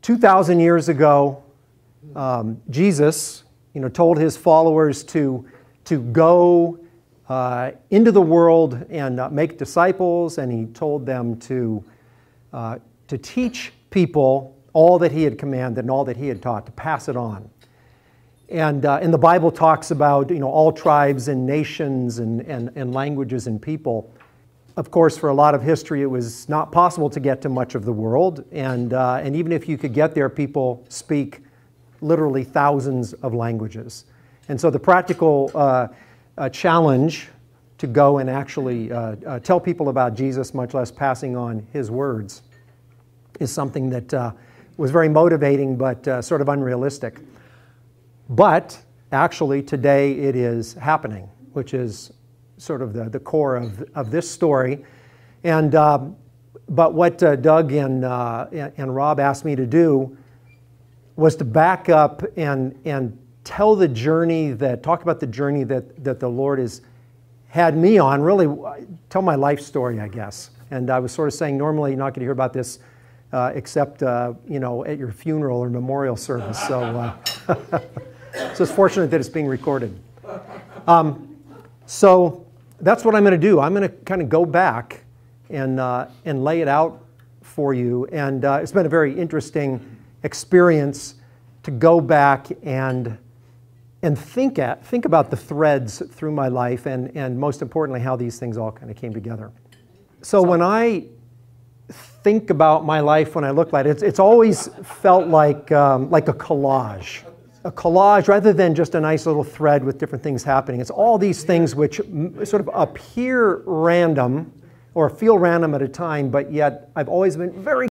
2,000 years ago, Jesus, told his followers to go into the world and make disciples, and he told them to teach people all that he had commanded and all that he had taught, to pass it on. And the Bible talks about all tribes and nations and languages and people. Of course, for a lot of history, it was not possible to get to much of the world, and even if you could get there, people speak literally thousands of languages. And so the practical challenge to go and actually tell people about Jesus, much less passing on his words, is something that was very motivating but sort of unrealistic. But actually today it is happening, which is sort of the core of this story. And but what Doug and Rob asked me to do was to back up and tell the journey talk about the journey that the Lord has had me on, really tell my life story, I guess. And I was sort of saying, normally you're not going to hear about this except at your funeral or memorial service. So, so it's fortunate that it's being recorded. So that's what I'm going to do. I'm going to kind of go back and lay it out for you. And it's been a very interesting experience to go back and think about the threads through my life, and most importantly, how these things all kind of came together. So when I think about my life, when I look at it, it's always felt like a collage. A collage rather than just a nice little thread with different things happening. It's all these things which sort of appear random or feel random at a time, but yet I've always been very